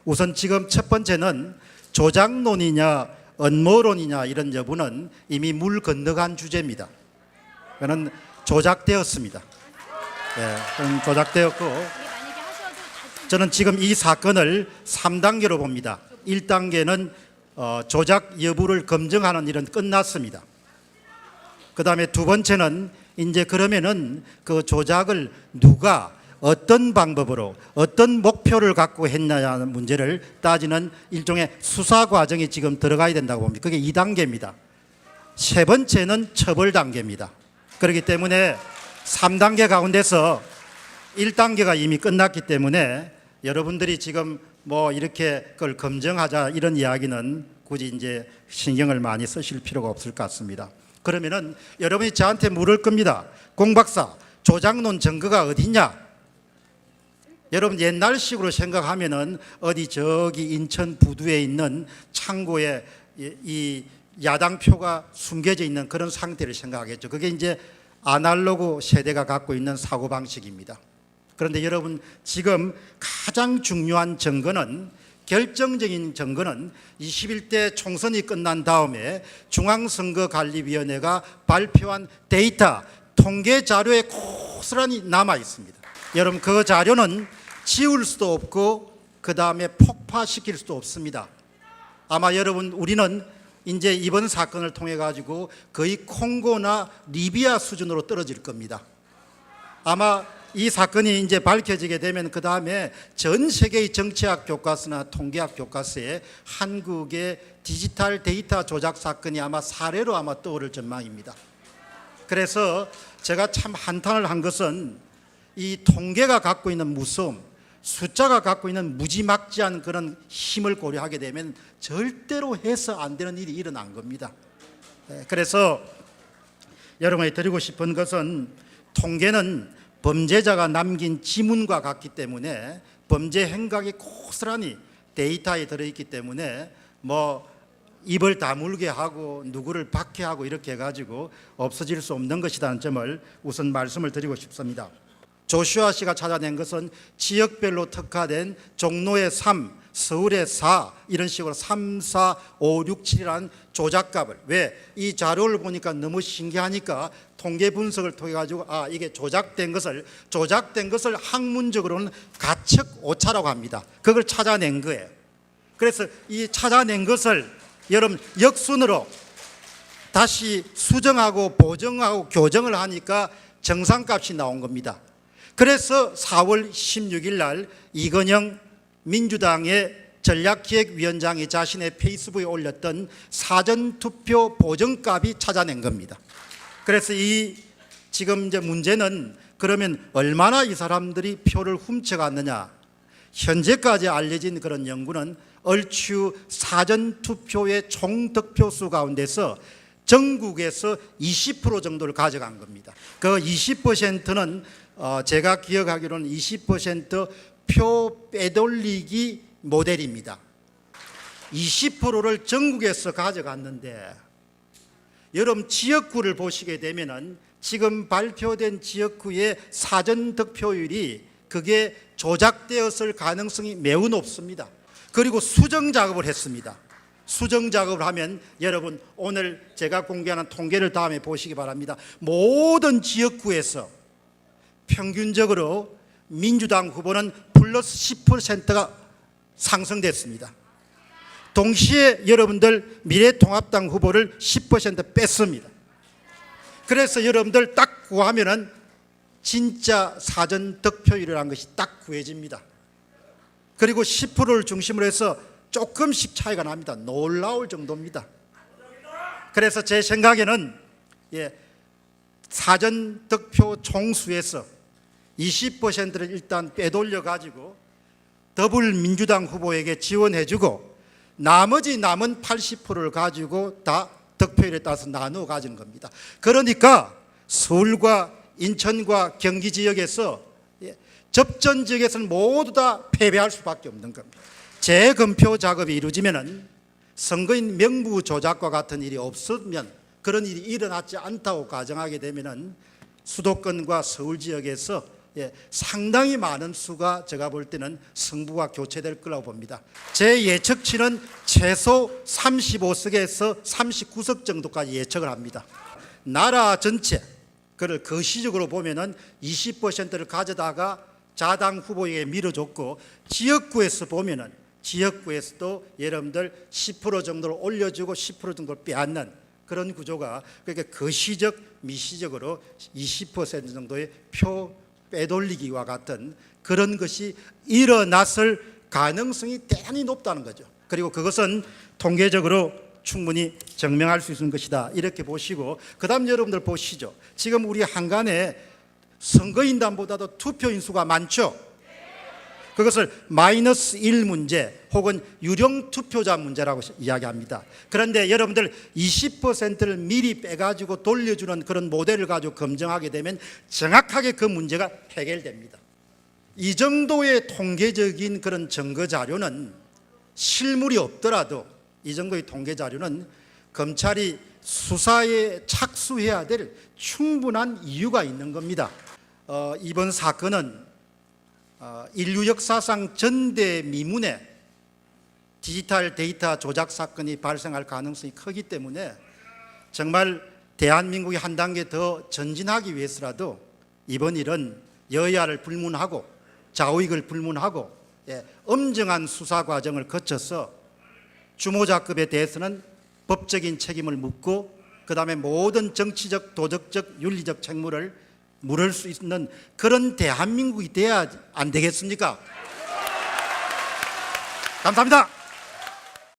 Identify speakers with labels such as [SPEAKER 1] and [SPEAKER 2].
[SPEAKER 1] 우선 지금 첫 번째는 조작론이냐 음모론이냐 이런 여부는 이미 물 건너간 주제입니다. 그는 조작되었습니다. 그건 조작되었고, 저는 지금 이 사건을 3단계로 봅니다. 1단계는 조작 여부를 검증하는 일은 끝났습니다. 그 다음에 두 번째는 이제 그러면은 그 조작을 누가 어떤 방법으로 어떤 목표를 갖고 했냐는 문제를 따지는 일종의 수사 과정이 지금 들어가야 된다고 봅니다. 그게 2단계입니다. 세 번째는 처벌 단계입니다. 그렇기 때문에 3단계 가운데서 1단계가 이미 끝났기 때문에 여러분들이 지금 뭐 이렇게 그걸 검증하자 이런 이야기는 굳이 이제 신경을 많이 쓰실 필요가 없을 것 같습니다. 그러면은 여러분이 저한테 물을 겁니다. 공 박사, 조작론 증거가 어디냐? 여러분 옛날식으로 생각하면은 어디 저기 인천 부두에 있는 창고에 이 야당표가 숨겨져 있는 그런 상태를 생각하겠죠. 그게 이제 아날로그 세대가 갖고 있는 사고방식입니다. 그런데 여러분 지금 가장 중요한 증거는, 결정적인 증거는 21대 총선이 끝난 다음에 중앙선거관리위원회가 발표한 데이터, 통계 자료에 고스란히 남아 있습니다. 여러분 그 자료는 지울 수도 없고 그 다음에 폭파시킬 수도 없습니다. 아마 여러분 우리는 이제 이번 사건을 통해 가지고 거의 콩고나 리비아 수준으로 떨어질 겁니다. 아마 이 사건이 이제 밝혀지게 되면 그 다음에 전 세계의 정치학 교과서나 통계학 교과서에 한국의 디지털 데이터 조작 사건이 아마 사례로 아마 떠오를 전망입니다. 그래서 제가 참 한탄을 한 것은 이 통계가 갖고 있는 무서움, 숫자가 갖고 있는 무지막지한 그런 힘을 고려하게 되면 절대로 해서 안 되는 일이 일어난 겁니다. 그래서 여러분이 드리고 싶은 것은, 통계는 범죄자가 남긴 지문과 같기 때문에 범죄 행각이 고스란히 데이터에 들어있기 때문에 뭐 입을 다물게 하고 누구를 박해하고 이렇게 해가지고 없어질 수 없는 것이라는 점을 우선 말씀을 드리고 싶습니다. 조슈아 씨가 찾아낸 것은 지역별로 특화된 종로의 3, 서울의 4 이런 식으로 3, 4, 5, 6, 7이라는 조작값을, 왜? 이 자료를 보니까 너무 신기하니까 통계 분석을 통해 가지고 이게 조작된 것을 학문적으로는 가측 오차라고 합니다. 그걸 찾아낸 거예요. 그래서 이 찾아낸 것을 여러분 역순으로 다시 수정하고 보정하고 교정을 하니까 정상값이 나온 겁니다. 그래서 4월 16일 날 이건영 민주당의 전략기획위원장이 자신의 페이스북에 올렸던 사전투표 보정값이 찾아낸 겁니다. 그래서 이 지금 이제 문제는, 그러면 얼마나 이 사람들이 표를 훔쳐갔느냐? 현재까지 알려진 그런 연구는 얼추 사전투표의 총 득표수 가운데서 전국에서 20% 정도를 가져간 겁니다. 그 20%는 제가 기억하기로는 20%표 빼돌리기 모델입니다. 20%를 전국에서 가져갔는데, 여러분 지역구를 보시게 되면은 지금 발표된 지역구의 사전 득표율이 그게 조작되었을 가능성이 매우 높습니다. 그리고 수정 작업을 했습니다. 수정 작업을 하면 여러분 오늘 제가 공개하는 통계를 다음에 보시기 바랍니다. 모든 지역구에서 평균적으로 민주당 후보는 플러스 10%가 상승됐습니다. 동시에 여러분들 미래통합당 후보를 10% 뺐습니다. 그래서 여러분들 딱 구하면은 진짜 사전 득표율이라는 것이 딱 구해집니다. 그리고 10%를 중심으로 해서 조금씩 차이가 납니다. 놀라울 정도입니다. 그래서 제 생각에는 사전 득표 총수에서 20%를 일단 빼돌려 가지고 더불민주당 후보에게 지원해주고 나머지 남은 80%를 가지고 다 득표율에 따라서 나누어 가진 겁니다. 그러니까 서울과 인천과 경기 지역에서 접전 지역에서는 모두 다 패배할 수밖에 없는 겁니다. 재검표 작업이 이루어지면 선거인 명부 조작과 같은 일이 없으면, 그런 일이 일어났지 않다고 가정하게 되면 수도권과 서울 지역에서 상당히 많은 수가 제가 볼 때는 승부가 교체될 거라고 봅니다. 제 예측치는 최소 35석에서 39석 정도까지 예측을 합니다. 나라 전체 그를 거시적으로 보면은 20%를 가져다가 자당 후보에게 밀어줬고, 지역구에서 보면은 지역구에서도 여러분들 10% 정도를 올려주고 10% 정도를 빼앗는 그런 구조가, 그러니까 거시적 미시적으로 20% 정도의 표 빼돌리기와 같은 그런 것이 일어났을 가능성이 대단히 높다는 거죠. 그리고 그것은 통계적으로 충분히 증명할 수 있는 것이다, 이렇게 보시고, 그 다음 여러분들 보시죠. 지금 우리 한간에 선거인단보다도 투표인 수가 많죠. 그것을 마이너스 1 문제 혹은 유령 투표자 문제라고 이야기합니다. 그런데 여러분들 20%를 미리 빼가지고 돌려주는 그런 모델을 가지고 검증하게 되면 정확하게 그 문제가 해결됩니다. 이 정도의 통계적인 그런 증거 자료는 실물이 없더라도, 이 정도의 통계 자료는 검찰이 수사에 착수해야 될 충분한 이유가 있는 겁니다. 이번 사건은 인류 역사상 전대미문의 디지털 데이터 조작 사건이 발생할 가능성이 크기 때문에 정말 대한민국이 한 단계 더 전진하기 위해서라도 이번 일은 여야를 불문하고 좌우익을 불문하고 엄정한 수사 과정을 거쳐서 주모자급에 대해서는 법적인 책임을 묻고, 그 다음에 모든 정치적, 도덕적, 윤리적 책무를 물을 수 있는 그런 대한민국이 돼야 안 되겠습니까? 감사합니다.